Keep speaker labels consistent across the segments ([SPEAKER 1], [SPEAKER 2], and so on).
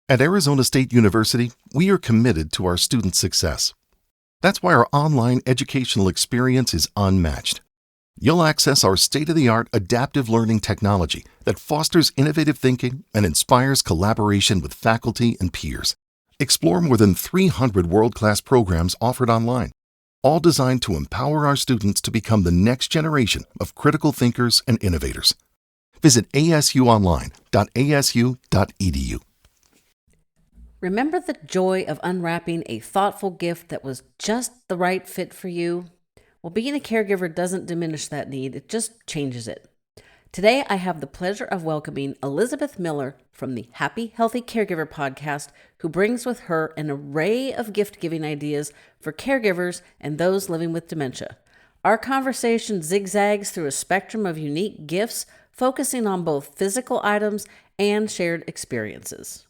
[SPEAKER 1] At Arizona State University, we are committed to our students' success. That's why our online educational experience is unmatched. You'll access our state-of-the-art adaptive learning technology that fosters innovative thinking and inspires collaboration with faculty and peers. Explore more than 300 world-class programs offered online, all designed to empower our students to become the next generation of critical thinkers and innovators. Visit asuonline.asu.edu.
[SPEAKER 2] Remember the joy of unwrapping a thoughtful gift that was just the right fit for you? Well, being a caregiver doesn't diminish that need, it just changes it. Today, I have the pleasure of welcoming Elizabeth Miller from the Happy Healthy Caregiver podcast, who brings with her an array of gift-giving ideas for caregivers and those living with dementia. Our conversation zigzags through a spectrum of unique gifts, focusing on both physical items and shared experiences.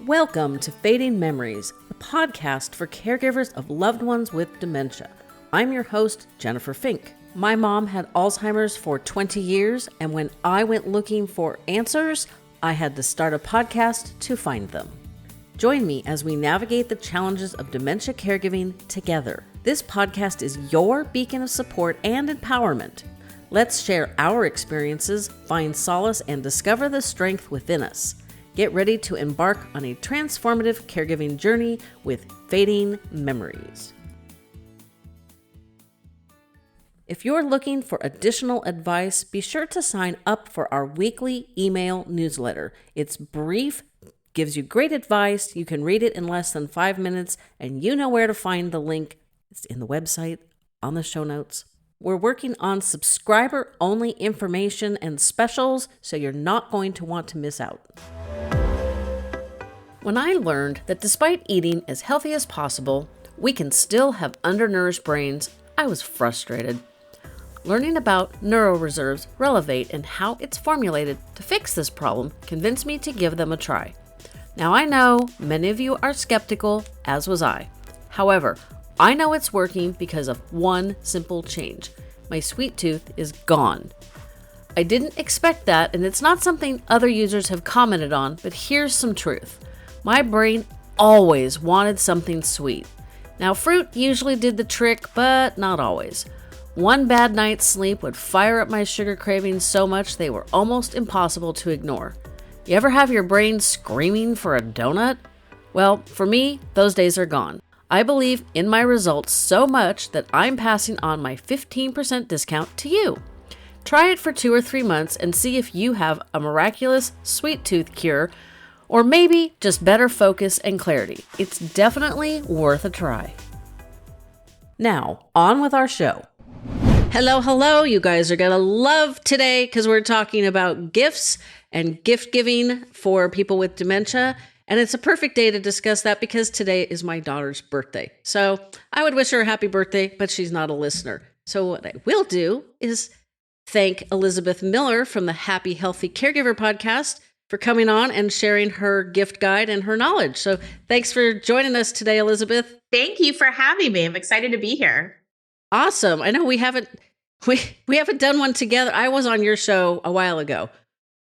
[SPEAKER 2] Welcome to Fading Memories, the podcast for caregivers of loved ones with dementia. I'm your host, Jennifer Fink. My mom had Alzheimer's for 20 years, and when I went looking for answers, I had to start a podcast to find them. Join me as we navigate the challenges of dementia caregiving together. This podcast is your beacon of support and empowerment. Let's share our experiences, find solace, and discover the strength within us. Get ready to embark on a transformative caregiving journey with Fading Memories. If you're looking for additional advice, be sure to sign up for our weekly email newsletter. It's brief, gives you great advice. You can read it in less than 5 minutes, and you know where to find the link. It's in the website, on the show notes. We're working on subscriber-only information and specials, so you're not going to want to miss out. When I learned that despite eating as healthy as possible, we can still have undernourished brains, I was frustrated. Learning about NeuroReserve's Relevate and how it's formulated to fix this problem convinced me to give them a try. Now I know many of you are skeptical, as was I. However, I know it's working because of one simple change. My sweet tooth is gone. I didn't expect that, and it's not something other users have commented on, but here's some truth. My brain always wanted something sweet. Now, fruit usually did the trick, but not always. One bad night's sleep would fire up my sugar cravings so much they were almost impossible to ignore. You ever have your brain screaming for a donut? Well, for me, those days are gone. I believe in my results so much that I'm passing on my 15% discount to you. Try it for 2 or 3 months and see if you have a miraculous sweet tooth cure, or maybe just better focus and clarity. It's definitely worth a try. Now, on with our show. Hello, you guys are gonna love today because we're talking about gifts and gift giving for people with dementia. And it's a perfect day to discuss that because today is my daughter's birthday. So I would wish her a happy birthday, but she's not a listener. So what I will do is thank Elizabeth Miller from the Happy Healthy Caregiver podcast for coming on and sharing her gift guide and her knowledge. So thanks for joining us today, Elizabeth.
[SPEAKER 3] Thank you for having me. I'm excited to be here.
[SPEAKER 2] Awesome. I know we haven't done one together. I was on your show a while ago,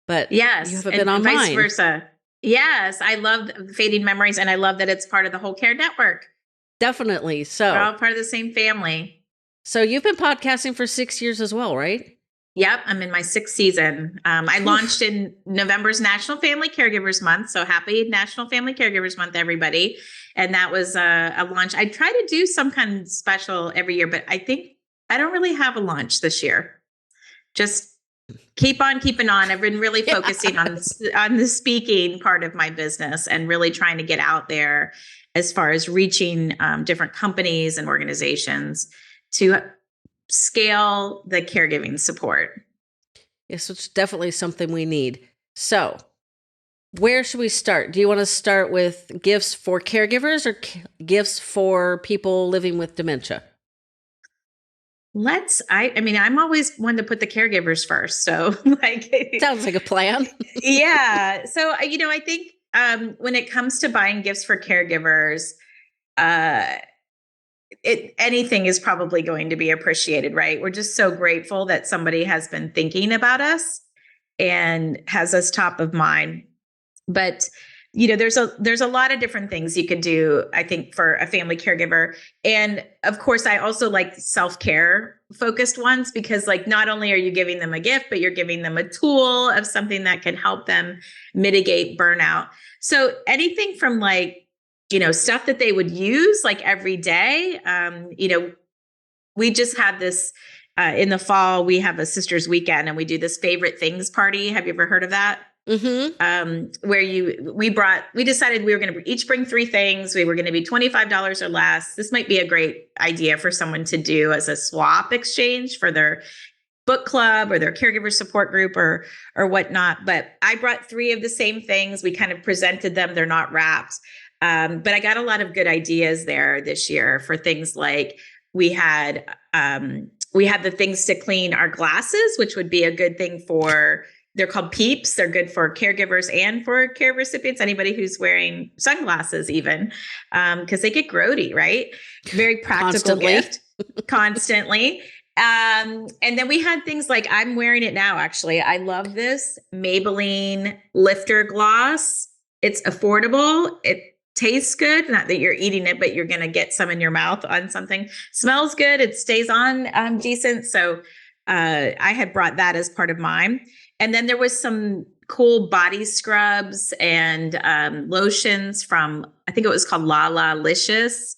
[SPEAKER 2] but
[SPEAKER 3] yes,
[SPEAKER 2] you haven't been on
[SPEAKER 3] vice
[SPEAKER 2] mine.
[SPEAKER 3] versa. Yes, I love Fading Memories, and I love that it's part of the Whole Care Network.
[SPEAKER 2] Definitely. So
[SPEAKER 3] we're all part of the same family.
[SPEAKER 2] So you've been podcasting for 6 years as well, right?
[SPEAKER 3] Yep, I'm in my 6th season. I launched in November's National Family Caregivers Month. So happy National Family Caregivers Month, everybody. And that was a launch. I try to do some kind of special every year, but I think I don't really have a launch this year. Just keep on keeping on. I've been really focusing on the speaking part of my business and really trying to get out there as far as reaching different companies and organizations to scale the caregiving support.
[SPEAKER 2] Yes, it's definitely something we need. So where should we start? Do you want to start with gifts for caregivers or gifts for people living with dementia?
[SPEAKER 3] I'm always one to put the caregivers first. So
[SPEAKER 2] sounds like a plan.
[SPEAKER 3] Yeah. So, I think when it comes to buying gifts for caregivers, anything is probably going to be appreciated, right? We're just so grateful that somebody has been thinking about us and has us top of mind. But there's a lot of different things you could do, I think, for a family caregiver. And of course, I also like self-care focused ones, because like not only are you giving them a gift, but you're giving them a tool of something that can help them mitigate burnout. So anything from like, stuff that they would use like every day. We just had this in the fall, we have a sisters weekend and we do this favorite things party. Have you ever heard of that?
[SPEAKER 2] Mm-hmm.
[SPEAKER 3] Where we decided we were going to each bring 3 things. We were going to be $25 or less. This might be a great idea for someone to do as a swap exchange for their book club or their caregiver support group or whatnot. But I brought 3 of the same things. We kind of presented them. They're not wrapped. But I got a lot of good ideas there this year for things like we had the things to clean our glasses, which would be a good thing for. They're called PEEPs. They're good for caregivers and for care recipients, anybody who's wearing sunglasses even, because they get grody, right? Very practical gift. Constantly. And then we had things like, I'm wearing it now, actually. I love this Maybelline lifter gloss. It's affordable. It tastes good. Not that you're eating it, but you're going to get some in your mouth on something. Smells good. It stays on decent. So I had brought that as part of mine. And then there was some cool body scrubs and lotions from, I think it was called La La Licious.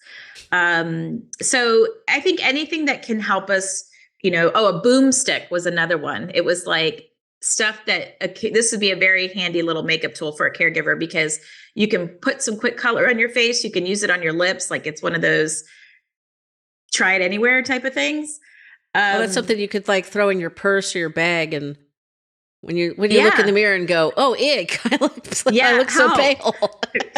[SPEAKER 3] So I think anything that can help us, a boomstick was another one. It was like stuff that this would be a very handy little makeup tool for a caregiver, because you can put some quick color on your face. You can use it on your lips. Like it's one of those try it anywhere type of things.
[SPEAKER 2] That's something you could like throw in your purse or your bag, and when you look in the mirror and go, "Oh, ick! I look so pale."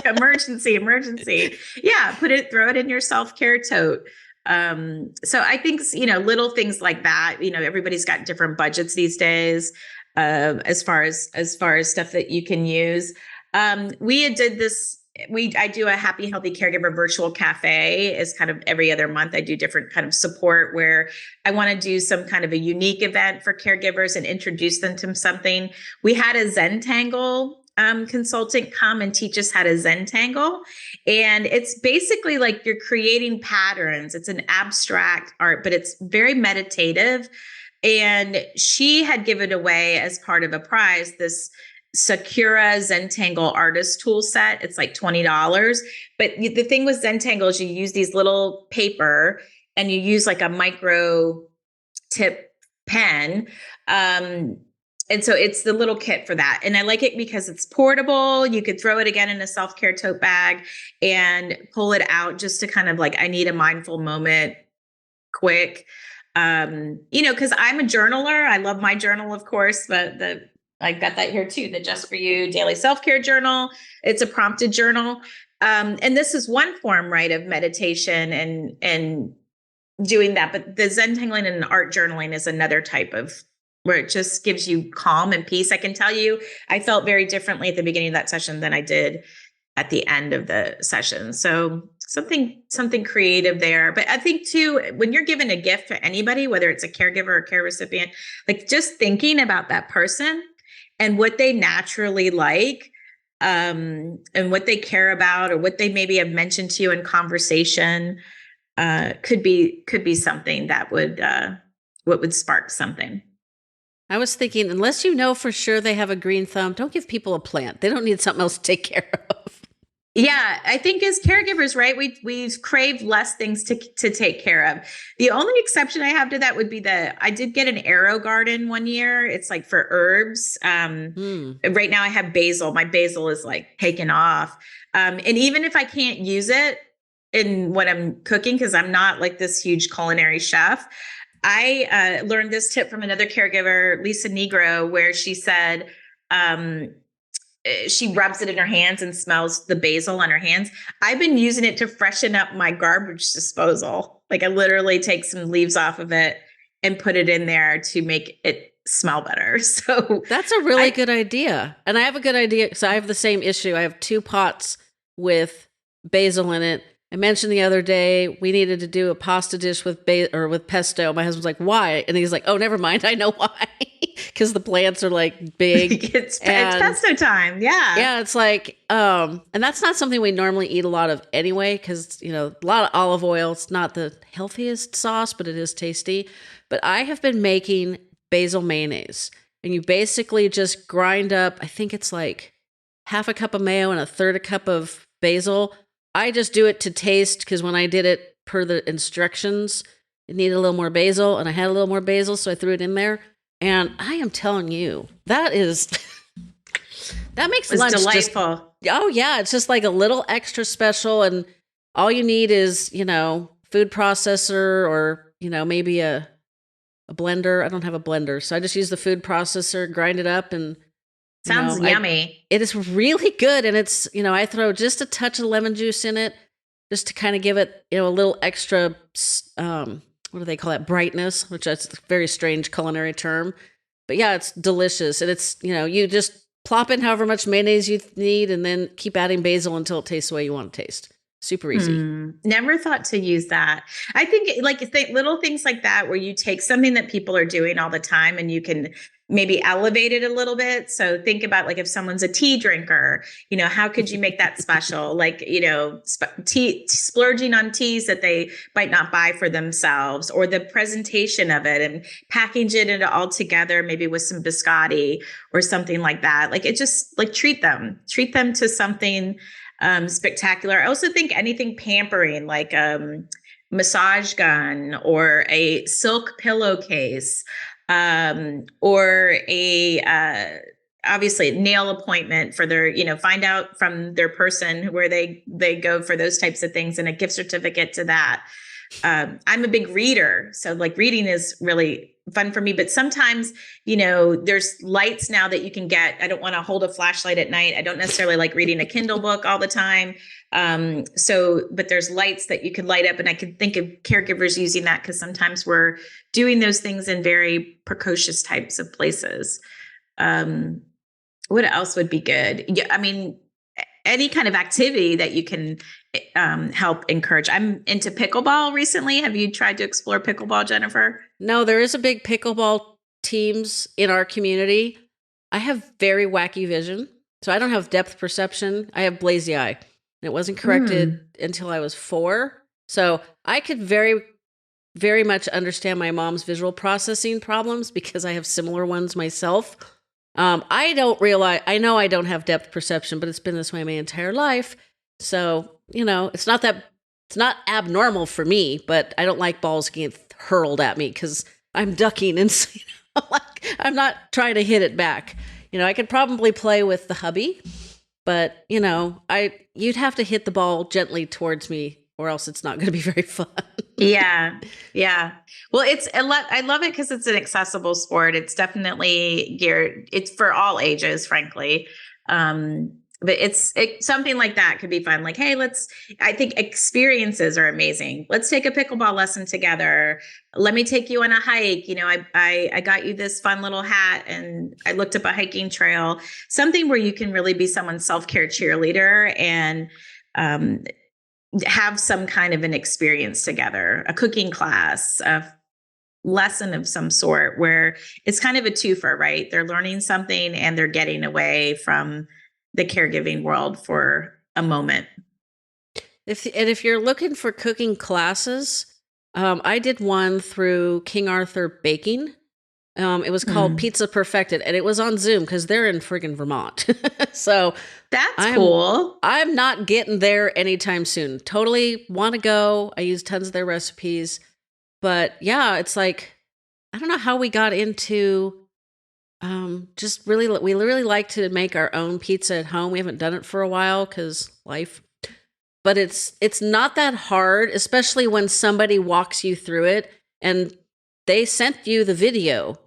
[SPEAKER 3] emergency. Yeah, throw it in your self-care tote. So I think little things like that. Everybody's got different budgets these days, as far as stuff that you can use. We did this. I do a happy, healthy caregiver virtual cafe is kind of every other month. I do different kind of support where I want to do some kind of a unique event for caregivers and introduce them to something. We had a Zentangle consultant come and teach us how to Zentangle. And it's basically like you're creating patterns. It's an abstract art, but it's very meditative. And she had given away as part of a prize this Sakura Zentangle artist tool set. It's like $20. But the thing with Zentangle is you use these little paper and you use like a micro tip pen. And so it's the little kit for that. And I like it because it's portable. You could throw it again in a self-care tote bag and pull it out just to kind of like, I need a mindful moment quick. Because I'm a journaler. I love my journal, of course, but I got that here too, the Just For You Daily Self-Care Journal. It's a prompted journal. And this is one form, right, of meditation and doing that. But the Zentangling and art journaling is another type of where it just gives you calm and peace. I can tell you, I felt very differently at the beginning of that session than I did at the end of the session. So something creative there. But I think too, when you're given a gift to anybody, whether it's a caregiver or care recipient, like just thinking about that person and what they naturally like, and what they care about, or what they maybe have mentioned to you in conversation, could be something that would spark something.
[SPEAKER 2] I was thinking, unless you know for sure they have a green thumb, don't give people a plant. They don't need something else to take care of.
[SPEAKER 3] Yeah, I think as caregivers, right, we crave less things to take care of. The only exception I have to that would be I did get an arrow garden one year. It's like for herbs. Right now I have basil. My basil is like taken off. And even if I can't use it in what I'm cooking, because I'm not like this huge culinary chef, I learned this tip from another caregiver, Lisa Negro, where she said, she rubs it in her hands and smells the basil on her hands. I've been using it to freshen up my garbage disposal. Like I literally take some leaves off of it and put it in there to make it smell better. So
[SPEAKER 2] that's a really good idea. And I have a good idea because I have the same issue. I have 2 pots with basil in it. I mentioned the other day we needed to do a pasta dish with with pesto. My husband's like, "Why?" And he's like, "Oh, never mind. I know why." Because the plants are like big.
[SPEAKER 3] It's pesto time. Yeah.
[SPEAKER 2] Yeah, it's like, and that's not something we normally eat a lot of anyway, because, a lot of olive oil. It's not the healthiest sauce, but it is tasty. But I have been making basil mayonnaise, and you basically just grind up, I think it's like half a cup of mayo and a third a cup of basil. I just do it to taste, because when I did it per the instructions, it needed a little more basil, and I had a little more basil, so I threw it in there. And I am telling you, that makes lunch
[SPEAKER 3] delightful.
[SPEAKER 2] Oh yeah, it's just like a little extra special, and all you need is, food processor or, maybe a blender. I don't have a blender, so I just use the food processor, grind it up, and
[SPEAKER 3] sounds yummy.
[SPEAKER 2] It is really good, and it's, I throw just a touch of lemon juice in it just to kind of give it, a little extra what do they call that? Brightness, which is a very strange culinary term. But yeah, it's delicious. And it's, you just plop in however much mayonnaise you need and then keep adding basil until it tastes the way you want it to taste. Super easy.
[SPEAKER 3] Never thought to use that. I think little things like that, where you take something that people are doing all the time and you can maybe elevate it a little bit. So think about if someone's a tea drinker, how could you make that special? Splurging on teas that they might not buy for themselves, or the presentation of it and packaging it all together, maybe with some biscotti or something like that. It just treat them to something spectacular. I also think anything pampering, like massage gun or a silk pillowcase, or obviously nail appointment for their, find out from their person where they go for those types of things, and a gift certificate to that. I'm a big reader, so reading is really fun for me. But sometimes, there's lights now that you can get. I don't want to hold a flashlight at night. I don't necessarily like reading a Kindle book all the time. But there's lights that you could light up, and I could think of caregivers using that, because sometimes we're doing those things in very precocious types of places. What else would be good? Yeah, I mean, any kind of activity that you can help encourage. I'm into pickleball recently. Have you tried to explore pickleball, Jennifer?
[SPEAKER 2] No, there is a big pickleball teams in our community. I have very wacky vision, so I don't have depth perception. I have lazy eye. It wasn't corrected until I was 4. So I could very, very much understand my mom's visual processing problems, because I have similar ones myself. I know I don't have depth perception, but it's been this way my entire life. So, it's not abnormal for me, but I don't like balls getting hurled at me, because I'm ducking and I'm not trying to hit it back. I could probably play with the hubby, but you'd have to hit the ball gently towards me, or else it's not going to be very fun.
[SPEAKER 3] Yeah. Well, I love it because it's an accessible sport. It's definitely it's for all ages, frankly. But it's something like that could be fun. Hey, I think experiences are amazing. Let's take a pickleball lesson together. Let me take you on a hike. I got you this fun little hat, and I looked up a hiking trail, something where you can really be someone's self-care cheerleader and, have some kind of an experience together, a cooking class, a lesson of some sort, where it's kind of a twofer, right? They're learning something and they're getting away from the caregiving world for a moment.
[SPEAKER 2] If you're looking for cooking classes, I did one through King Arthur Baking. It was called Pizza Perfected, and it was on Zoom because they're in friggin' Vermont. So
[SPEAKER 3] that's cool.
[SPEAKER 2] I'm not getting there anytime soon. Totally want to go. I use tons of their recipes. But yeah, it's I don't know how we got into we really like to make our own pizza at home. We haven't done it for a while because life. But it's not that hard, especially when somebody walks you through it, and they sent you the video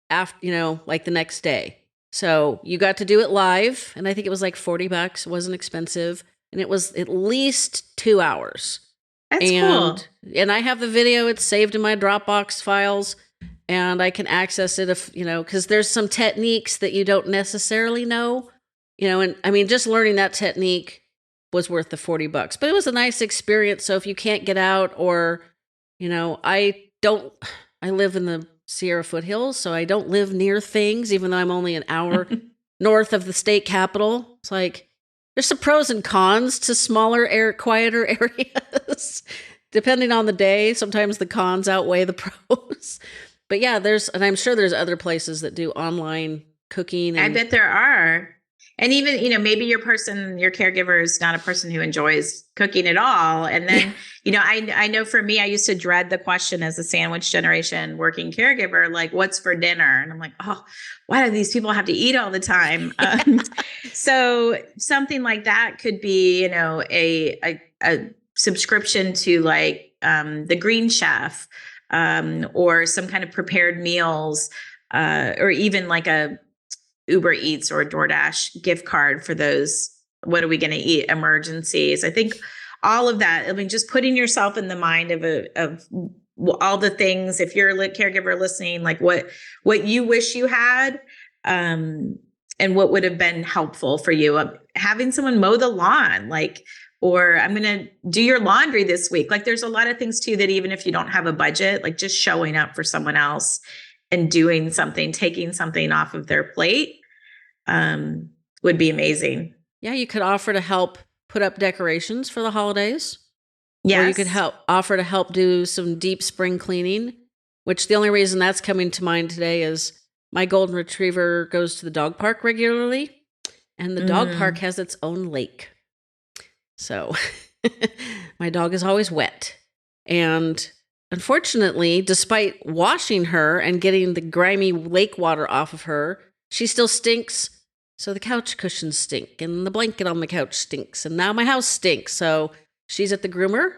[SPEAKER 2] after, the next day. So you got to do it live, and I think it was $40. It wasn't expensive, and it was at least 2 hours.
[SPEAKER 3] That's cool.
[SPEAKER 2] And I have the video. It's saved in my Dropbox files, and I can access it if, because there's some techniques that you don't necessarily know, and I mean, just learning that technique was worth the $40. But it was a nice experience. So if you can't get out, or, I live in the Sierra foothills, so I don't live near things, even though I'm only an hour north of the state capital. It's like, there's some pros and cons to smaller, quieter areas. Depending on the day, sometimes the cons outweigh the pros. But yeah, and I'm sure there's other places that do online cooking.
[SPEAKER 3] I bet there are. And even, maybe your caregiver is not a person who enjoys cooking at all. And then, I know for me, I used to dread the question as a sandwich generation working caregiver, like, what's for dinner? And I'm like, oh, why do these people have to eat all the time? So something like that could be, a subscription to like the Green Chef, or some kind of prepared meals, or even like a Uber Eats or a DoorDash gift card for those, what are we going to eat emergencies? I think all of that, just putting yourself in the mind of all the things, if you're a caregiver listening, like what you wish you had, and what would have been helpful for you. Having someone mow the lawn, or I'm going to do your laundry this week. Like, there's a lot of things too, that even if you don't have a budget, like just showing up for someone else and doing something, taking something off of their plate, would be amazing.
[SPEAKER 2] Yeah, you could offer to help put up decorations for the holidays.
[SPEAKER 3] Yes.
[SPEAKER 2] Or you could offer to help do some deep spring cleaning, which the only reason that's coming to mind today is my golden retriever goes to the dog park regularly, and the dog park has its own lake. So my dog is always wet. And unfortunately, despite washing her and getting the grimy lake water off of her, she still stinks. So the couch cushions stink, and the blanket on the couch stinks, and now my house stinks. So she's at the groomer,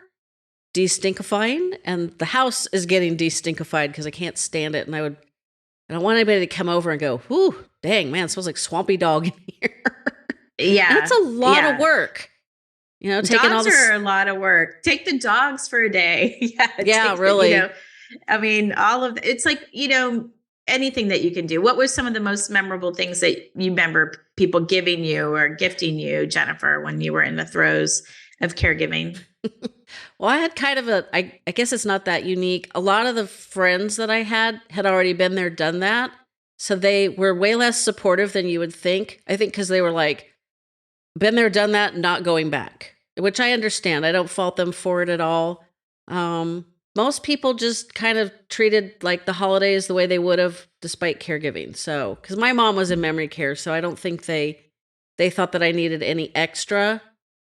[SPEAKER 2] de-stinkifying, and the house is getting de-stinkified because I can't stand it. And I don't want anybody to come over and go, "Whew, dang, man, it smells like swampy dog in here."
[SPEAKER 3] Yeah.
[SPEAKER 2] And it's a lot of work. Taking
[SPEAKER 3] dogs are a lot of work. Take the dogs for a day.
[SPEAKER 2] Yeah, really.
[SPEAKER 3] All of it's like, anything that you can do. What were some of the most memorable things that you remember people giving you or gifting you, Jennifer, when you were in the throes of caregiving?
[SPEAKER 2] Well, I had kind of I guess it's not that unique. A lot of the friends that I had already been there, done that. So they were way less supportive than you would think. I think because they were like, been there, done that, not going back, which I understand. I don't fault them for it at all. Most people just kind of treated like the holidays the way they would have despite caregiving. So, because my mom was in memory care, so I don't think they thought that I needed any extra.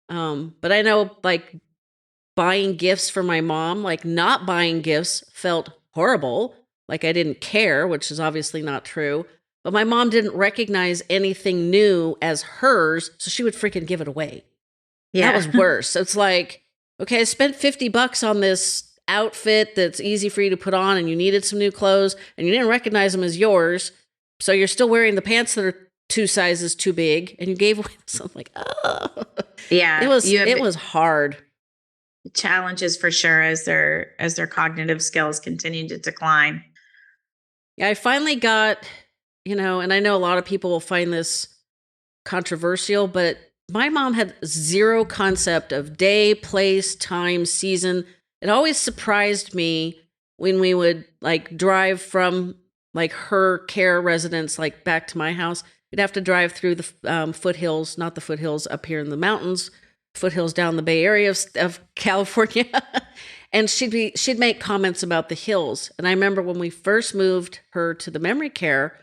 [SPEAKER 2] But I know, like, buying gifts for my mom, like not buying gifts felt horrible. Like I didn't care, which is obviously not true. But my mom didn't recognize anything new as hers, so she would freaking give it away. Yeah. That was worse. So it's like, okay, I spent $50 on this outfit that's easy for you to put on, and you needed some new clothes, and you didn't recognize them as yours, so you're still wearing the pants that are 2 sizes too big, and you gave away something. Like, oh.
[SPEAKER 3] Yeah.
[SPEAKER 2] It was hard.
[SPEAKER 3] Challenges for sure as their cognitive skills continue to decline.
[SPEAKER 2] Yeah, I finally got, and I know a lot of people will find this controversial, but my mom had zero concept of day, place, time, season. It always surprised me when we would like drive from like her care residence, like back to my house. We'd have to drive through the foothills, not the foothills up here in the mountains, foothills down the Bay Area of California. And she'd make comments about the hills. And I remember when we first moved her to the memory care,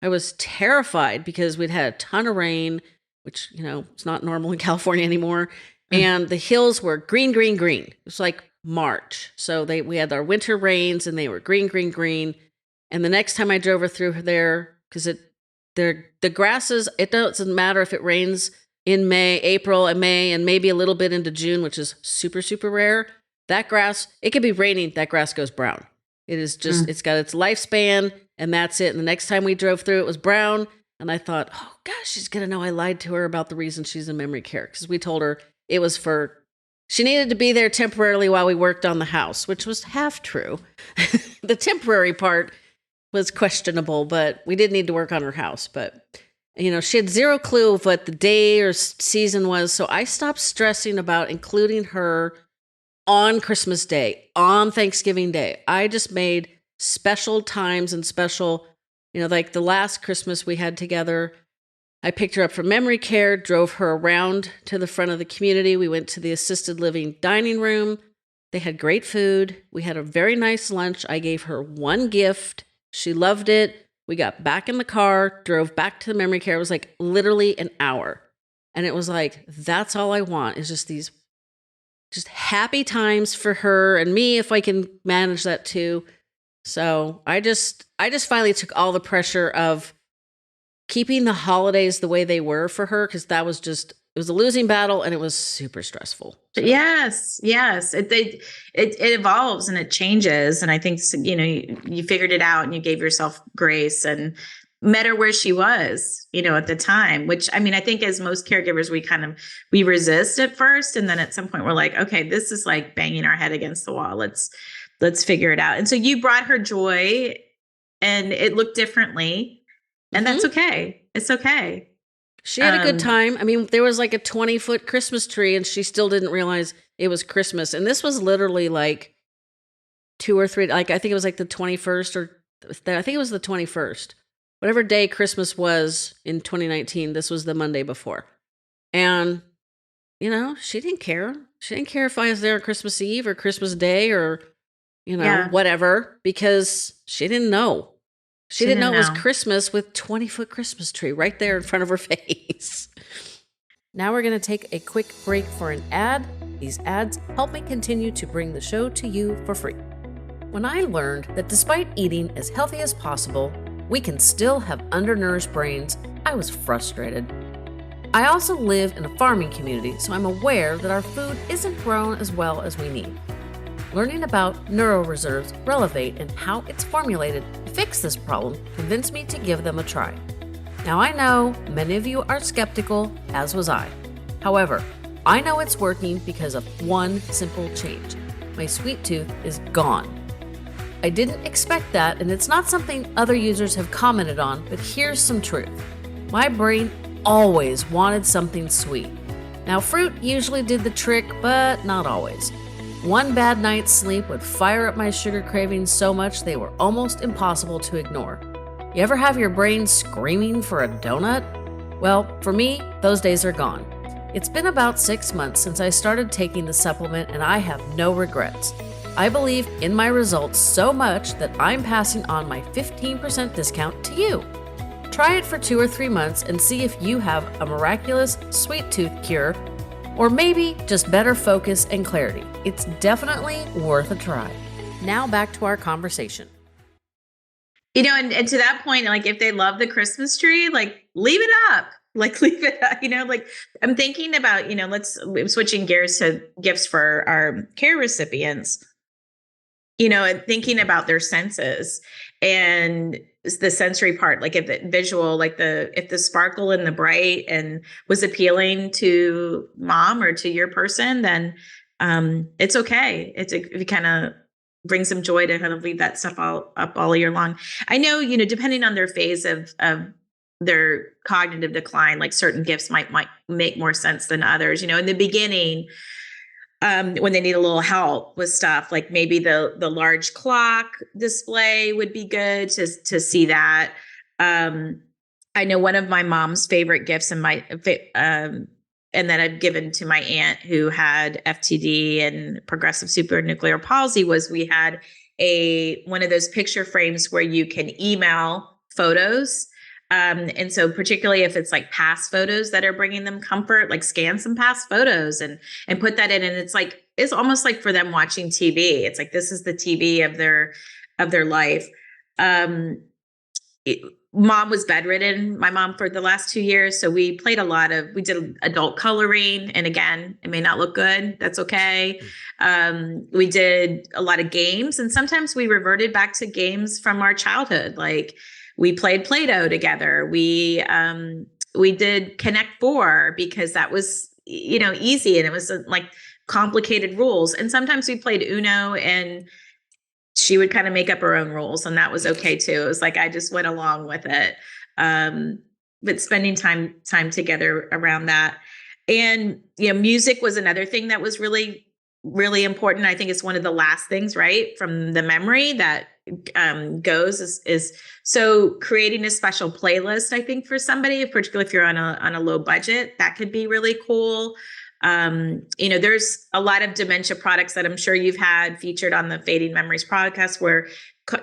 [SPEAKER 2] I was terrified because we'd had a ton of rain, which, it's not normal in California anymore. And the hills were green, green, green. It was like March. So we had our winter rains and they were green, green, green. And the next time I drove her through there, because the grasses, it doesn't matter if it rains in April and May, and maybe a little bit into June, which is super, super rare. That grass, it could be raining, that grass goes brown. It is just, it's got its lifespan, and that's it. And the next time we drove through, it was brown. And I thought, oh gosh, she's going to know I lied to her about the reason she's in memory care. Because we told her it was she needed to be there temporarily while we worked on the house, which was half true. The temporary part was questionable, but we did need to work on her house. But She had zero clue of what the day or season was. So I stopped stressing about including her on Christmas Day, on Thanksgiving Day. I just made special times and special, like the last Christmas we had together. I picked her up from memory care, drove her around to the front of the community. We went to the assisted living dining room. They had great food. We had a very nice lunch. I gave her one gift. She loved it. We got back in the car, drove back to the memory care. It was like literally an hour. And it was like, that's all I want is just these just happy times for her and me, if I can manage that too. So I just finally took all the pressure of keeping the holidays the way they were for her, because it was a losing battle and it was super stressful. So.
[SPEAKER 3] Yes. It evolves and it changes. And I think, you figured it out and you gave yourself grace and met her where she was, at the time, which, I think as most caregivers, we resist at first. And then at some point we're like, okay, this is like banging our head against the wall. Let's figure it out. And so you brought her joy and it looked differently, and that's okay. It's okay.
[SPEAKER 2] She had a good time. There was like a 20-foot Christmas tree and she still didn't realize it was Christmas. And this was literally like 2 or 3, like I think it was like the 21st I think it was the 21st. Whatever day Christmas was in 2019, this was the Monday before. And, she didn't care. She didn't care if I was there on Christmas Eve or Christmas Day or, whatever, because she didn't know. She didn't know it was Christmas with 20-foot Christmas tree right there in front of her face. Now we're going to take a quick break for an ad. These ads help me continue to bring the show to you for free. When I learned that despite eating as healthy as possible, we can still have undernourished brains, I was frustrated. I also live in a farming community, so I'm aware that our food isn't grown as well as we need. Learning about NeuroReserve's Relevate and how it's formulated to fix this problem convinced me to give them a try. Now I know many of you are skeptical, as was I. However, I know it's working because of one simple change. My sweet tooth is gone. I didn't expect that, and it's not something other users have commented on, but here's some truth. My brain always wanted something sweet. Now, fruit usually did the trick, but not always. One bad night's sleep would fire up my sugar cravings so much they were almost impossible to ignore. You ever have your brain screaming for a donut? Well, for me, those days are gone. It's been about 6 months since I started taking the supplement, and I have no regrets. I believe in my results so much that I'm passing on my 15% discount to you. Try it for 2 or 3 months and see if you have a miraculous sweet tooth cure, or maybe just better focus and clarity. It's definitely worth a try. Now back to our conversation.
[SPEAKER 3] And to that point, like if they love the Christmas tree, like leave it up. Like leave it up, like I'm thinking about, I'm switching gears to gifts for our care recipients, and thinking about their senses and the sensory part, like if the visual, like if the sparkle and the bright and was appealing to mom or to your person, then it's okay. If you kind of bring some joy to kind of leave that stuff all year long. I know, depending on their phase of their cognitive decline, like certain gifts might make more sense than others. In the beginning, when they need a little help with stuff, like maybe the large clock display would be good to see that. I know one of my mom's favorite gifts and that I've given to my aunt who had FTD and progressive supranuclear palsy was we had one of those picture frames where you can email photos. And so particularly if it's like past photos that are bringing them comfort, like scan some past photos and put that in. And it's almost like for them watching TV. It's like, this is the TV of their life. Mom was bedridden, my mom, for the last 2 years. So we did adult coloring. And again, it may not look good. That's okay. We did a lot of games, and sometimes we reverted back to games from our childhood. Like we played Play-Doh together. We did Connect Four because that was, easy, and it was like complicated rules. And sometimes we played Uno, and she would kind of make up her own rules, and that was okay too. It was like, I just went along with it. spending time together around that. And, music was another thing that was really, really important. I think it's one of the last things, right, from the memory that goes is so creating a special playlist, I think, for somebody, particularly if you're on a low budget, that could be really cool. There's a lot of dementia products that I'm sure you've had featured on the Fading Memories podcast, where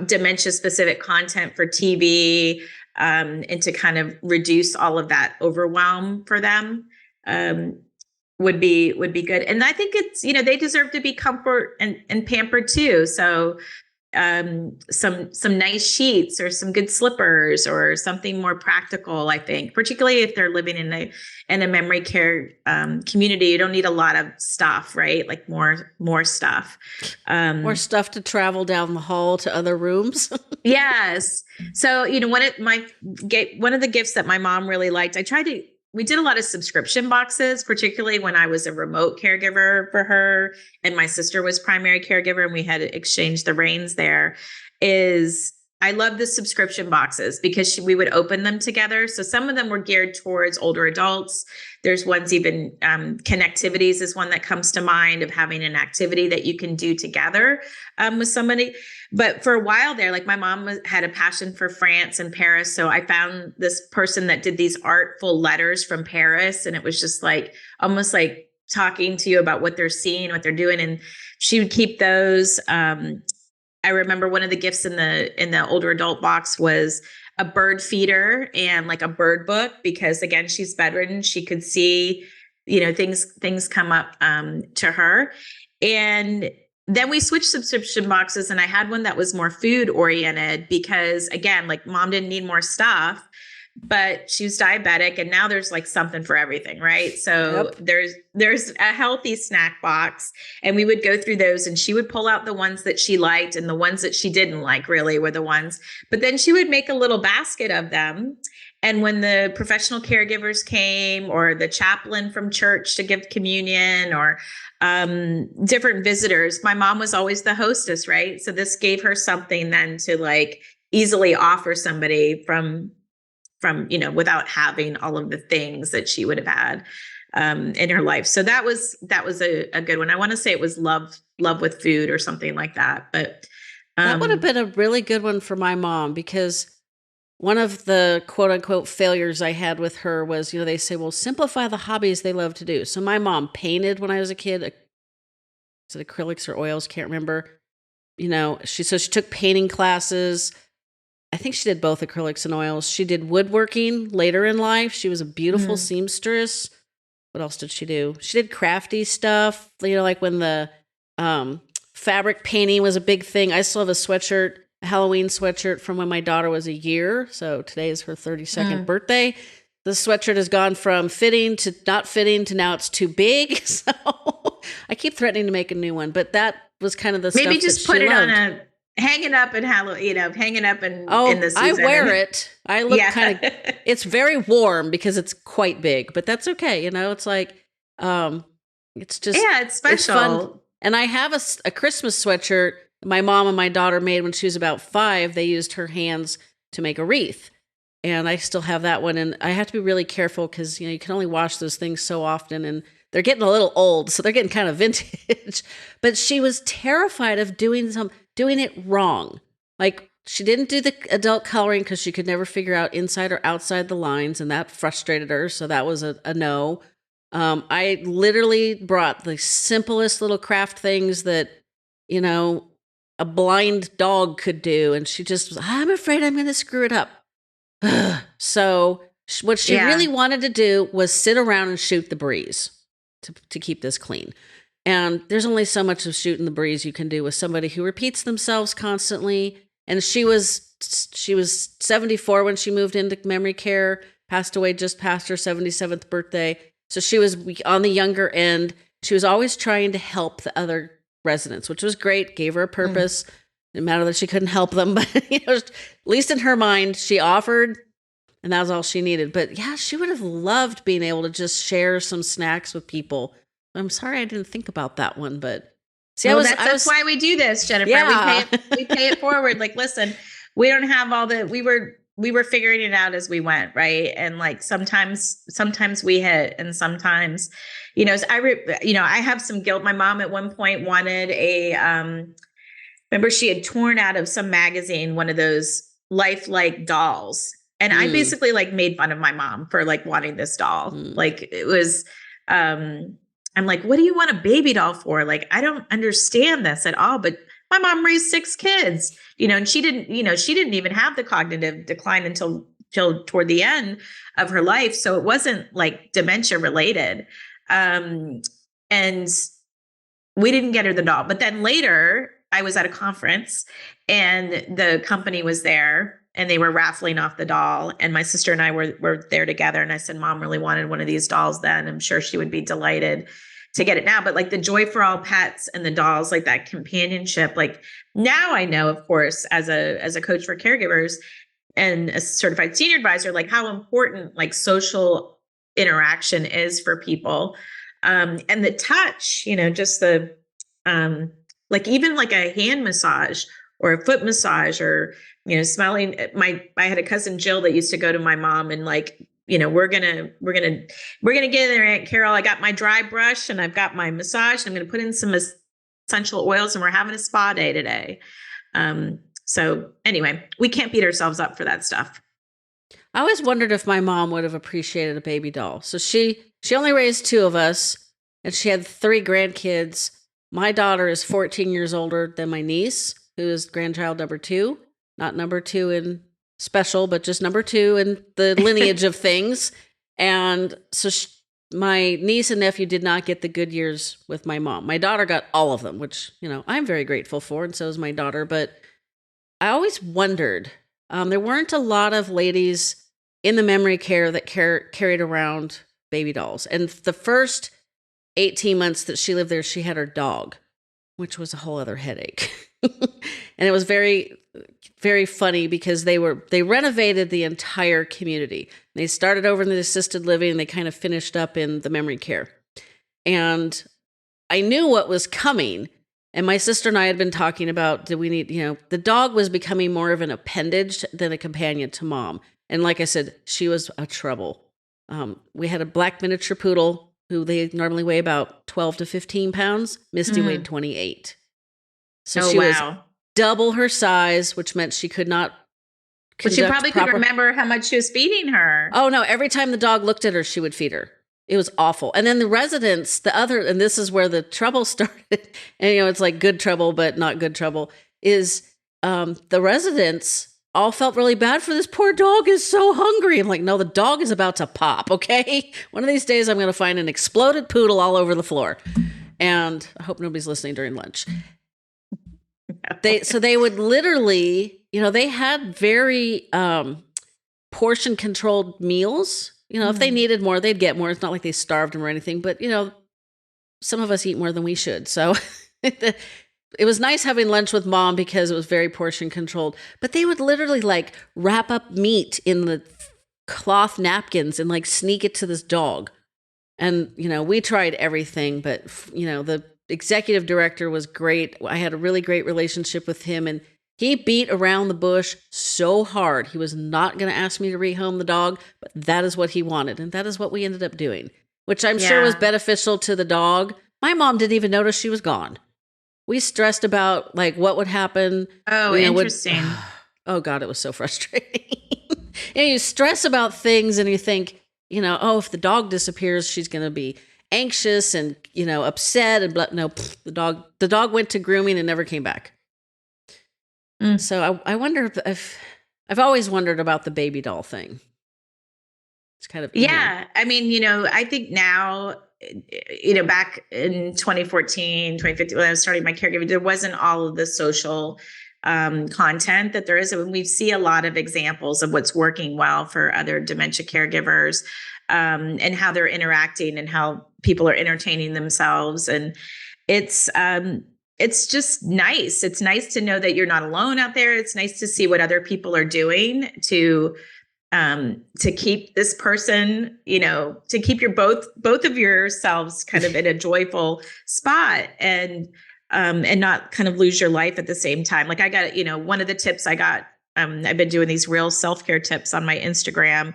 [SPEAKER 3] dementia specific content for TV, and to kind of reduce all of that overwhelm for them, would be good. And I think it's, they deserve to be comfort and pampered too. So some nice sheets or some good slippers or something more practical, I think, particularly if they're living in a memory care community. You don't need a lot of stuff, right? Like more stuff.
[SPEAKER 2] More stuff to travel down the hall to other rooms.
[SPEAKER 3] Yes. So, one of the gifts that my mom really liked, we did a lot of subscription boxes, particularly when I was a remote caregiver for her and my sister was primary caregiver, and we had to exchange the reins there. I love the subscription boxes because we would open them together. So some of them were geared towards older adults. There's ones even, connectivities is one that comes to mind, of having an activity that you can do together with somebody. But for a while there, like my mom had a passion for France and Paris. So I found this person that did these artful letters from Paris. And it was just like, almost like talking to you about what they're seeing, what they're doing. And she would keep those. I remember one of the gifts in the older adult box was a bird feeder and like a bird book, because again, she's bedridden. She could see, things come up to her. And then we switched subscription boxes, and I had one that was more food oriented because, again, like mom didn't need more stuff, but she was diabetic, and now there's like something for everything, right? So Yep. there's a healthy snack box, and we would go through those, and she would pull out the ones that she liked, and the ones that she didn't like really were the ones. But then she would make a little basket of them. And when the professional caregivers came, or the chaplain from church to give communion, or different visitors, my mom was always the hostess, right? So this gave her something then to like easily offer somebody from without having all of the things that she would have had in her life. So that was a good one. I want to say it was love with food or something like that. But
[SPEAKER 2] that would have been a really good one for my mom, because one of the quote unquote failures I had with her was, they say, well, simplify the hobbies they love to do. So my mom painted when I was a kid. Is it acrylics or oils? Can't remember. She took painting classes. I think she did both acrylics and oils. She did woodworking later in life. She was a beautiful seamstress. What else did she do? She did crafty stuff, like when the fabric painting was a big thing. I still have a Halloween sweatshirt from when my daughter was a year. So today is her 32nd birthday. The sweatshirt has gone from fitting to not fitting to now it's too big. So I keep threatening to make a new one, but that was kind of the stuff
[SPEAKER 3] maybe just
[SPEAKER 2] that
[SPEAKER 3] put it
[SPEAKER 2] loved.
[SPEAKER 3] on hang it up in hanging up in the season.
[SPEAKER 2] I wear it. I look kind of, it's very warm because it's quite big, but that's okay. It's like, it's just,
[SPEAKER 3] it's special.
[SPEAKER 2] It's fun. And I have a Christmas sweatshirt my mom and my daughter made when she was about 5. They used her hands to make a wreath. And I still have that one. And I have to be really careful because, you can only wash those things so often. And they're getting a little old, so they're getting kind of vintage. But she was terrified of doing it wrong. Like, she didn't do the adult coloring because she could never figure out inside or outside the lines, and that frustrated her. So that was a no. I literally brought the simplest little craft things that, a blind dog could do. And she just was, I'm afraid I'm going to screw it up. So what she really wanted to do was sit around and shoot the breeze to keep this clean. And there's only so much of shooting the breeze you can do with somebody who repeats themselves constantly. And she was 74 when she moved into memory care, passed away just past her 77th birthday. So she was on the younger end. She was always trying to help the other residents, which was great, gave her a purpose. No matter that she couldn't help them, but at least in her mind, she offered, and that was all she needed. But yeah, she would have loved being able to just share some snacks with people. I'm sorry I didn't think about that one, but see,
[SPEAKER 3] that's why we do this, Jennifer.
[SPEAKER 2] Yeah.
[SPEAKER 3] We pay it forward. Like, listen, we don't have we were we were figuring it out as we went, right? And like sometimes we hit, and sometimes, I have some guilt. My mom at one point wanted remember she had torn out of some magazine one of those lifelike dolls. And I basically like made fun of my mom for like wanting this doll. Like it was, I'm like, what do you want a baby doll for? Like, I don't understand this at all. But my mom raised 6 kids, and she didn't even have the cognitive decline until toward the end of her life. So it wasn't like dementia related. And we didn't get her the doll. But then later I was at a conference and the company was there and they were raffling off the doll. And my sister and I were there together. And I said, Mom really wanted one of these dolls then. I'm sure she would be delighted to get it now. But like the joy for all pets and the dolls, like that companionship, like now I know, of course, as a coach for caregivers and a certified senior advisor, like how important like social interaction is for people. And the touch, just the, like even like a hand massage or a foot massage or, smelling I had a cousin Jill that used to go to my mom and like, we're going to get in there, Aunt Carol. I got my dry brush and I've got my massage and I'm going to put in some essential oils and we're having a spa day today. So anyway, we can't beat ourselves up for that stuff.
[SPEAKER 2] I always wondered if my mom would have appreciated a baby doll. So she only raised 2 of us and she had 3 grandkids. My daughter is 14 years older than my niece, who is grandchild number 2, not number 2 in special, but just number 2 in the lineage of things. And so my niece and nephew did not get the good years with my mom. My daughter got all of them, which, I'm very grateful for. And so is my daughter. But I always wondered, there weren't a lot of ladies in the memory care that carried around baby dolls. And the first 18 months that she lived there, she had her dog, which was a whole other headache. And it was very, very funny because they renovated the entire community. They started over in the assisted living and they kind of finished up in the memory care. And I knew what was coming. And my sister and I had been talking about, the dog was becoming more of an appendage than a companion to mom. And like I said, she was a trouble. We had a black miniature poodle who they normally weigh about 12 to 15 pounds. Misty weighed 28. So she was double her size, which meant she could not.
[SPEAKER 3] But she probably couldn't remember how much she was feeding her.
[SPEAKER 2] Oh, no. Every time the dog looked at her, she would feed her. It was awful. And then the residents, and this is where the trouble started, and it's like good trouble, but not good trouble, is the residents all felt really bad for this poor dog is so hungry. I'm like, no, the dog is about to pop, okay? One of these days I'm going to find an exploded poodle all over the floor. And I hope nobody's listening during lunch. They would literally, they had very portion controlled meals. If they needed more, they'd get more. It's not like they starved them or anything, but some of us eat more than we should. So it was nice having lunch with mom because it was very portion controlled, but they would literally like wrap up meat in the cloth napkins and like sneak it to this dog. And, we tried everything, but the executive director was great. I had a really great relationship with him and he beat around the bush so hard. He was not going to ask me to rehome the dog, but that is what he wanted. And that is what we ended up doing, which I'm sure was beneficial to the dog. My mom didn't even notice she was gone. We stressed about like what would happen.
[SPEAKER 3] Oh, interesting.
[SPEAKER 2] Oh God, it was so frustrating. You stress about things and you think, if the dog disappears, she's going to be anxious and, upset and no, the dog went to grooming and never came back. So I wonder if I've always wondered about the baby doll thing. It's kind of,
[SPEAKER 3] I mean, I think now, back in 2014, 2015, when I was starting my caregiving, there wasn't all of the social content that there is. And we see a lot of examples of what's working well for other dementia caregivers and how they're interacting and how people are entertaining themselves. And it's just nice. It's nice to know that you're not alone out there. It's nice to see what other people are doing to keep this person, to keep your both of yourselves kind of in a joyful spot and not kind of lose your life at the same time. Like I got, one of the tips I got I've been doing these real self-care tips on my Instagram.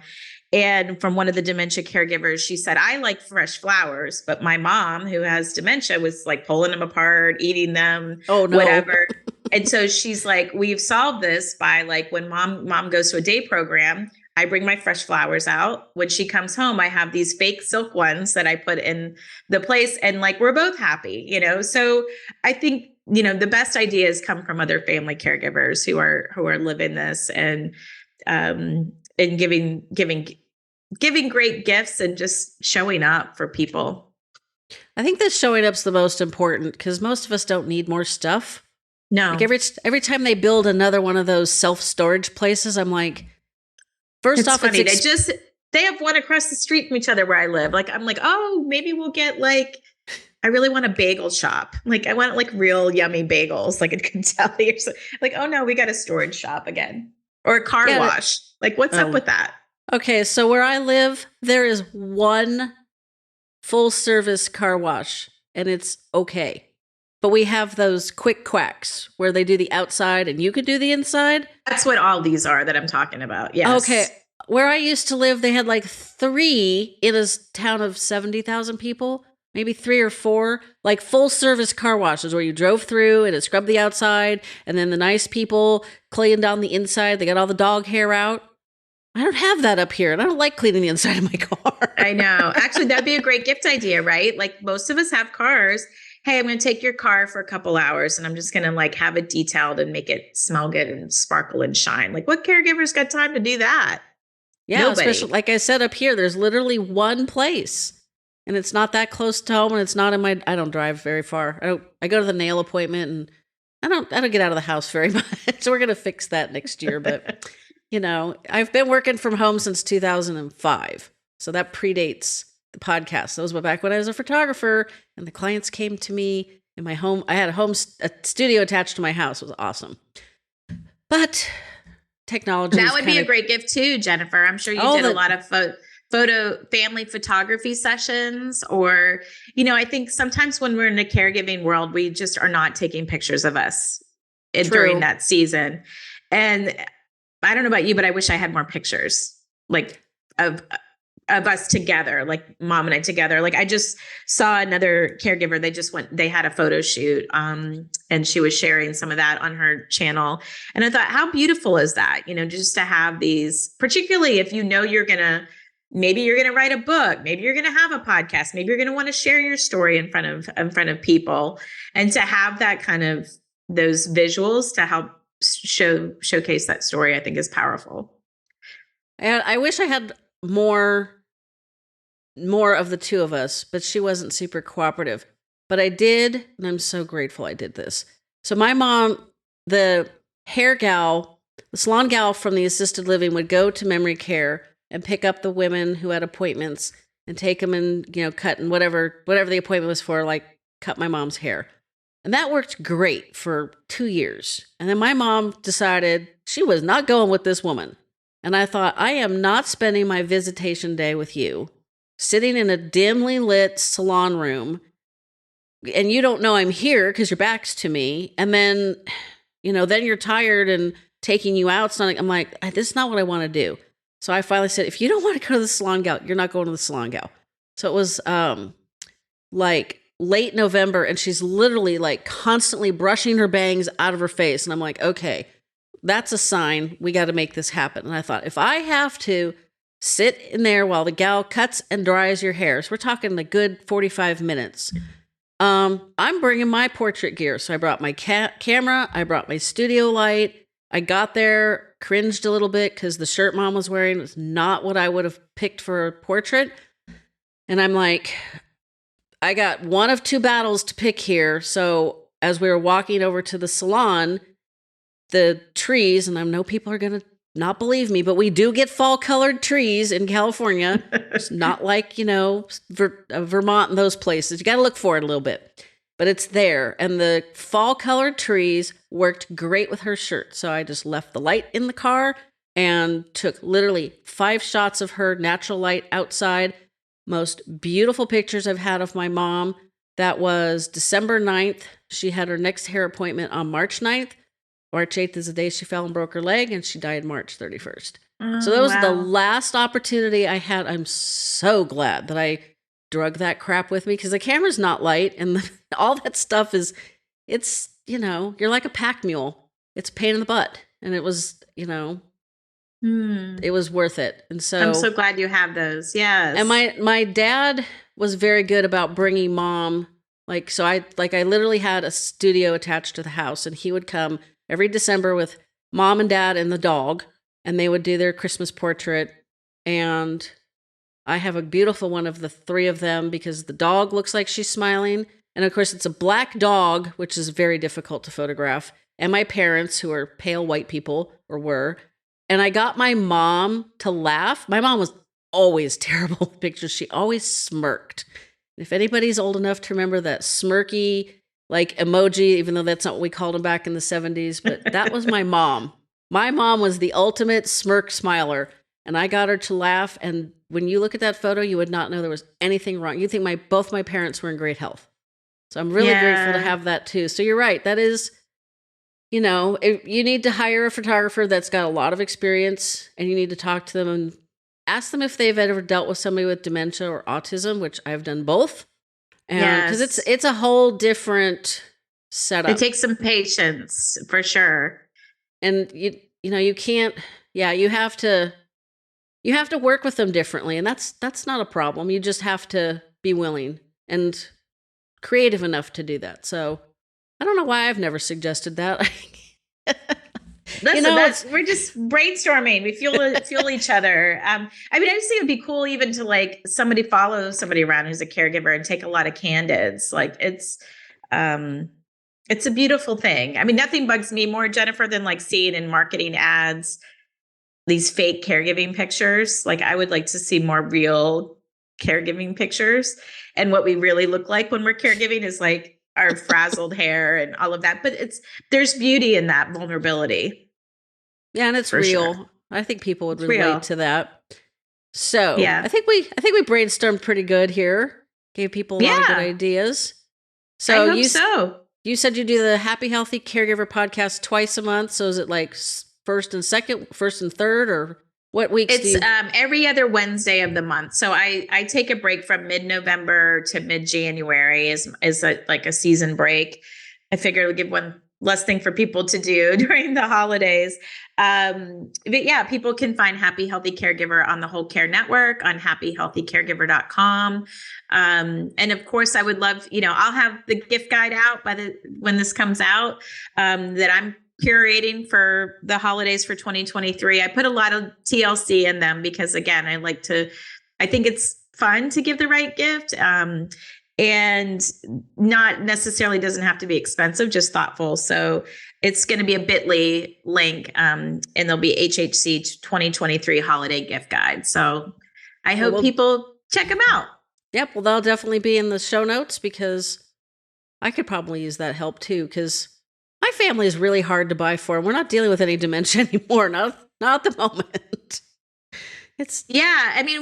[SPEAKER 3] And from one of the dementia caregivers, she said, I like fresh flowers, but my mom, who has dementia, was like pulling them apart, eating them,
[SPEAKER 2] Oh, no.
[SPEAKER 3] whatever. And so she's like, we've solved this by like when mom goes to a day program, I bring my fresh flowers out. When she comes home, I have these fake silk ones that I put in the place, and like we're both happy, you know. So I think, you know, the best ideas come from other family caregivers who are living this and giving great gifts and just showing up for people.
[SPEAKER 2] I think that showing up's the most important because most of us don't need more stuff.
[SPEAKER 3] No.
[SPEAKER 2] Like every time they build another one of those self-storage places, I'm like, first off,
[SPEAKER 3] funny. They have one across the street from each other where I live. Like, I'm like, oh, maybe we'll get like, I really want a bagel shop. Like, I want like real yummy bagels, like at Kentucky or something. Like, oh no, we got a storage shop again or a car wash. Like, what's up with that?
[SPEAKER 2] Okay, so where I live, there is one full service car wash, and it's okay. But we have those quick quacks where they do the outside and you could do the inside.
[SPEAKER 3] That's what all these are that I'm talking about. Yes.
[SPEAKER 2] Okay. Where I used to live, they had like 3 in a town of 70,000 people, maybe 3 or 4, like full service car washes where you drove through and it scrubbed the outside. And then the nice people cleaned down the inside. They got all the dog hair out. I don't have that up here, and I don't like cleaning the inside of my car.
[SPEAKER 3] I know. Actually, that'd be a great gift idea, right? Like most of us have cars. Hey, I'm going to take your car for a couple hours and I'm just going to like have it detailed and make it smell good and sparkle and shine. Like what caregiver's got time to do that?
[SPEAKER 2] Yeah,
[SPEAKER 3] Nobody.
[SPEAKER 2] Especially like I said up here, there's literally one place and it's not that close to home and it's not in I don't drive very far. I go to the nail appointment and I don't get out of the house very much. So we're going to fix that next year. But you know, I've been working from home since 2005. So that predates the podcast. That was back when I was a photographer and the clients came to me in my home. I had a studio attached to my house. It was awesome. But technology.
[SPEAKER 3] That would be a great gift too, Jennifer. I'm sure you did a lot of family photography sessions, or, you know, I think sometimes when we're in the caregiving world, we just are not taking pictures of us during that season. And I don't know about you, but I wish I had more pictures like of us together, like mom and I together. Like I just saw another caregiver. They had a photo shoot and she was sharing some of that on her channel. And I thought, how beautiful is that? You know, just to have these, particularly if you know maybe you're going to write a book, maybe you're going to have a podcast, maybe you're going to want to share your story in front of people, and to have that kind of those visuals to help showcase that story, I think is powerful.
[SPEAKER 2] And I wish I had more of the two of us, but she wasn't super cooperative. But I did, and I'm so grateful I did this. So my mom, the hair gal, the salon gal from the assisted living would go to memory care and pick up the women who had appointments and take them and, you know, cut and whatever the appointment was for, like cut my mom's hair. And that worked great for 2 years. And then my mom decided she was not going with this woman. And I thought, I am not spending my visitation day with you, sitting in a dimly lit salon room, and you don't know I'm here because your back's to me. And then, you know, then you're tired and taking you out. I'm like, this is not what I want to do. So I finally said, if you don't want to go to the salon gal, you're not going to the salon gal. So it was like late November, and she's literally like constantly brushing her bangs out of her face. And I'm like, okay, that's a sign. We got to make this happen. And I thought, if I have to sit in there while the gal cuts and dries your hair, so we're talking a good 45 minutes, I'm bringing my portrait gear. So I brought my camera. I brought my studio light. I got there, cringed a little bit because the shirt mom was wearing was not what I would have picked for a portrait. And I'm like, I got one of 2 battles to pick here. So as we were walking over to the salon, the trees, and I know people are going to not believe me, but we do get fall colored trees in California. It's not like, you know, Vermont and those places. You got to look for it a little bit, but it's there. And the fall colored trees worked great with her shirt. So I just left the light in the car and took literally 5 shots of her natural light outside. Most beautiful pictures I've had of my mom. That was December 9th. She had her next hair appointment on March 9th. March 8th is the day she fell and broke her leg, and she died March 31st. So that
[SPEAKER 3] Oh,
[SPEAKER 2] was the
[SPEAKER 3] wow.
[SPEAKER 2] last opportunity I had. I'm so glad that I drug that crap with me, because the camera's not light, and all that stuff is, it's, you're like a pack mule. It's a pain in the butt. And it was, it was worth it. And so
[SPEAKER 3] I'm so glad you have those. Yes.
[SPEAKER 2] And my dad was very good about bringing mom. I literally had a studio attached to the house, and he would come every December with mom and dad and the dog, and they would do their Christmas portrait. And I have a beautiful one of the three of them, because the dog looks like she's smiling. And of course, it's a black dog, which is very difficult to photograph. And my parents, who are pale white people, or were. And I got my mom to laugh. My mom was always terrible with pictures. She always smirked. If anybody's old enough to remember that smirky, emoji, even though that's not what we called them back in the 70s, but that was my mom. My mom was the ultimate smirk smiler, and I got her to laugh. And when you look at that photo, you would not know there was anything wrong. You think both my parents were in great health. So I'm really grateful to have that too. So you're right. That is, you need to hire a photographer that's got a lot of experience, and you need to talk to them and ask them if they've ever dealt with somebody with dementia or autism, which I've done both. And because it's a whole different setup.
[SPEAKER 3] It takes some patience, for sure.
[SPEAKER 2] And you can't, you have to work with them differently. And that's not a problem. You just have to be willing and creative enough to do that. So I don't know why I've never suggested that.
[SPEAKER 3] Listen, we're just brainstorming. We feel each other. I just think it'd be cool even to somebody follow somebody around who's a caregiver and take a lot of candids. It's a beautiful thing. I mean, nothing bugs me more, Jennifer, than seeing in marketing ads these fake caregiving pictures. I would like to see more real caregiving pictures, and what we really look like when we're caregiving is our frazzled hair and all of that. But there's beauty in that vulnerability.
[SPEAKER 2] Yeah, and it's real. Sure. I think people would relate to that. So I think we brainstormed pretty good here. Gave people a lot of good ideas. So you said you do the Happy Healthy Caregiver podcast twice a month. So is it first and third, or what weeks?
[SPEAKER 3] It's every other Wednesday of the month. So I take a break from mid-November to mid-January is a season break. I figured it would give one less thing for people to do during the holidays. But yeah, people can find Happy Healthy Caregiver on the Whole Care Network, on happyhealthycaregiver.com. And of course, I would love, I'll have the gift guide out when this comes out, that I'm curating for the holidays for 2023. I put a lot of TLC in them because, again, I think it's fun to give the right gift. And not necessarily doesn't have to be expensive, just thoughtful. So it's going to be a bit.ly link, and there'll be HHC 2023 holiday gift guide. So I hope people check them out.
[SPEAKER 2] Yep. Well, they'll definitely be in the show notes, because I could probably use that help too, because my family is really hard to buy for. We're not dealing with any dementia anymore. Not at the moment.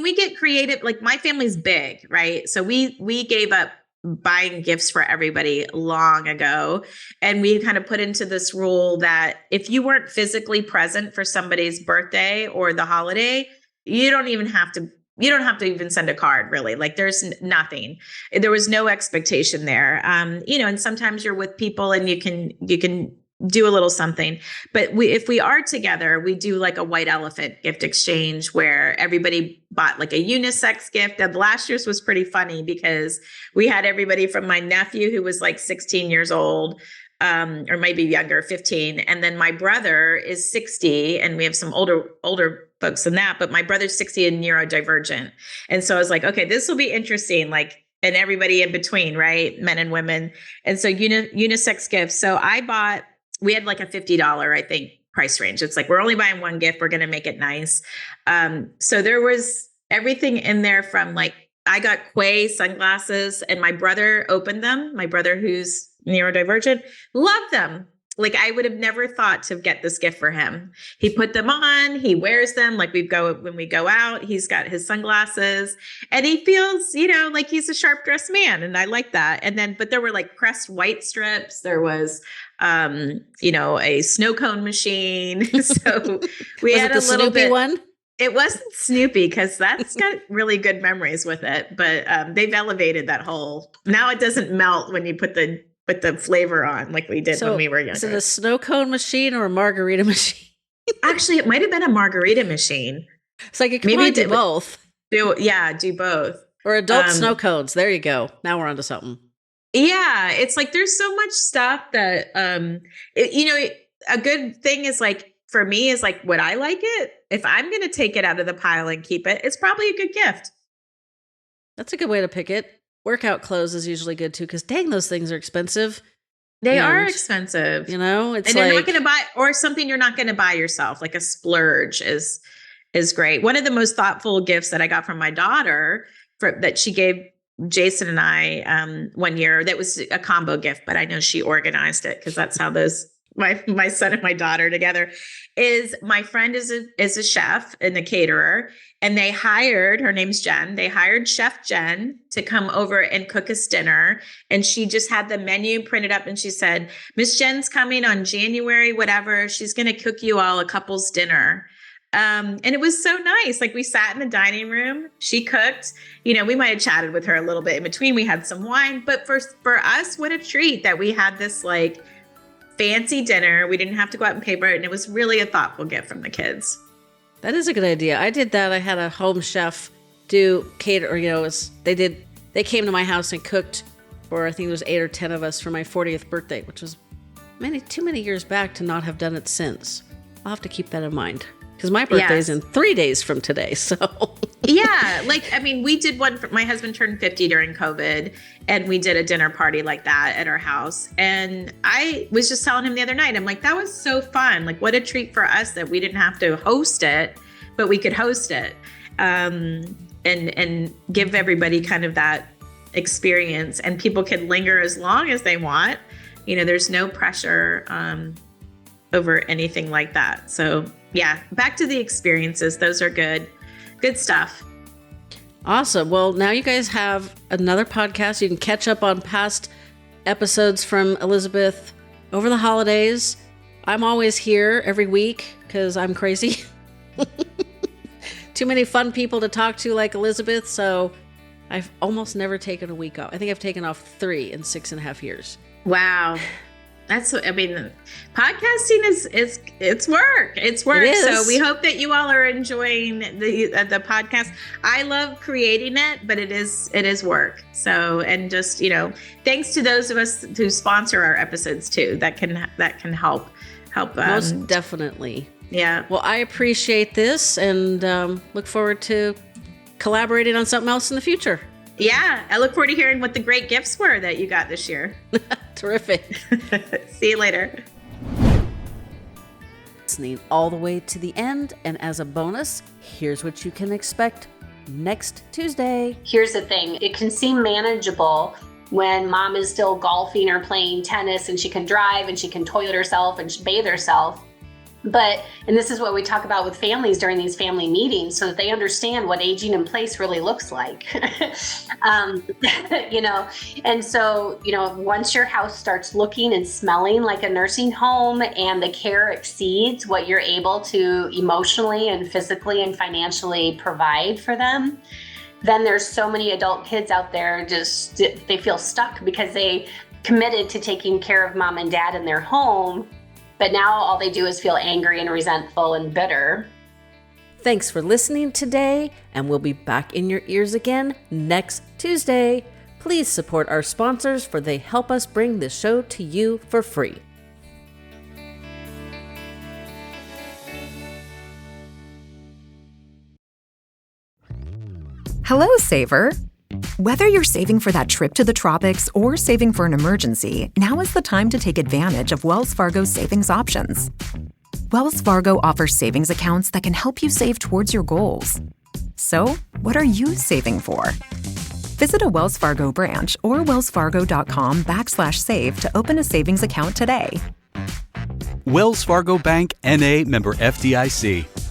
[SPEAKER 3] We get creative. My family's big, right? So we gave up buying gifts for everybody long ago. And we kind of put into this rule that if you weren't physically present for somebody's birthday or the holiday, you don't have to even send a card, really. There's nothing. There was no expectation there. And sometimes you're with people and you can do a little something. But if we are together, we do a white elephant gift exchange where everybody bought a unisex gift. And last year's was pretty funny because we had everybody from my nephew, who was 16 years old, or maybe younger, 15. And then my brother is 60, and we have some older folks than that, but my brother's 60 and neurodivergent. And so I was okay, this will be interesting. And everybody in between, right? Men and women. And so unisex gifts. So we had a $50, I think, price range. It's we're only buying one gift. We're going to make it nice. So there was everything in there from I got Quay sunglasses, and my brother opened them. My brother, who's neurodivergent, loved them. like I would have never thought to get this gift for him. He put them on, he wears them like when we go out, he's got his sunglasses and he feels, like he's a sharp dressed man. And I like that. And then, but there were like pressed white strips. There was, a snow cone machine. So we had a little
[SPEAKER 2] Snoopy
[SPEAKER 3] bit
[SPEAKER 2] one.
[SPEAKER 3] It wasn't Snoopy because that's got really good memories with it, but they've elevated that whole. Now it doesn't melt when you put the flavor on like we did when we were younger.
[SPEAKER 2] Is it a snow cone machine or a margarita machine?
[SPEAKER 3] Actually, it might have been a margarita machine.
[SPEAKER 2] It's like it could do both.
[SPEAKER 3] Do both.
[SPEAKER 2] Or adult snow cones. There you go. Now we're onto something.
[SPEAKER 3] Yeah, it's like there's so much stuff that a good thing is like for me is like would I like it? If I'm going to take it out of the pile and keep it, it's probably a good gift.
[SPEAKER 2] That's a good way to pick it. Workout clothes is usually good too because dang, those things are expensive.
[SPEAKER 3] They are expensive.
[SPEAKER 2] It's
[SPEAKER 3] and you're not going to buy or something you're not going to buy yourself. Like a splurge is great. One of the most thoughtful gifts that I got from my daughter that she gave Jason and I one year, that was a combo gift, but I know she organized it because that's how my son and my daughter together is my friend is a chef and a caterer. And they hired, her name's Jen. They hired Chef Jen to come over and cook us dinner. And she just had the menu printed up and she said, Miss Jen's coming on January, whatever. She's going to cook you all a couple's dinner. And it was so nice. Like we sat in the dining room, she cooked, we might've chatted with her a little bit in between. We had some wine, but for us, what a treat that we had this like fancy dinner. We didn't have to go out and pay for it. And it was really a thoughtful gift from the kids.
[SPEAKER 2] That is a good idea. I did that. I had a home chef do cater, they came to my house and cooked for, I think it was 8 or 10 of us for my 40th birthday, which was too many years back to not have done it since. I'll have to keep that in mind. Because my birthday is in 3 days from today, so.
[SPEAKER 3] Yeah, we did one, my husband turned 50 during COVID, and we did a dinner party like that at our house. And I was just telling him the other night, I'm like, that was so fun. Like, what a treat for us that we didn't have to host it, but we could host it and give everybody kind of that experience. And people can linger as long as they want. There's no pressure over anything like that. So yeah, back to the experiences. Those are good stuff.
[SPEAKER 2] Awesome. Well, now you guys have another podcast. You can catch up on past episodes from Elizabeth over the holidays. I'm always here every week because I'm crazy. Too many fun people to talk to like Elizabeth. So I've almost never taken a week off. I think I've taken off 3 in 6.5 years.
[SPEAKER 3] Wow. Podcasting it's work. It's work.
[SPEAKER 2] It is.
[SPEAKER 3] So we hope that you all are enjoying the podcast. I love creating it, but it is work. So, and just, thanks to those of us who sponsor our episodes too, that can help.
[SPEAKER 2] Most definitely.
[SPEAKER 3] Yeah.
[SPEAKER 2] Well, I appreciate this and look forward to collaborating on something else in the future.
[SPEAKER 3] Yeah, I look forward to hearing what the great gifts were that you got this year.
[SPEAKER 2] Terrific.
[SPEAKER 3] See you later.
[SPEAKER 2] Listening all the way to the end, and as a bonus, here's what you can expect next Tuesday.
[SPEAKER 4] Here's the thing. It can seem manageable when mom is still golfing or playing tennis and she can drive and she can toilet herself and bathe herself. And this is what we talk about with families during these family meetings so that they understand what aging in place really looks like. And so, once your house starts looking and smelling like a nursing home and the care exceeds what you're able to emotionally and physically and financially provide for them, then there's so many adult kids out there they feel stuck because they committed to taking care of mom and dad in their home. But now all they do is feel angry and resentful and bitter.
[SPEAKER 2] Thanks for listening today, and we'll be back in your ears again next Tuesday. Please support our sponsors, for they help us bring this show to you for free.
[SPEAKER 5] Hello, Saver. Whether you're saving for that trip to the tropics or saving for an emergency, now is the time to take advantage of Wells Fargo's savings options. Wells Fargo offers savings accounts that can help you save towards your goals. So, what are you saving for? Visit a Wells Fargo branch or wellsfargo.com/save to open a savings account today.
[SPEAKER 6] Wells Fargo Bank, N.A., member FDIC.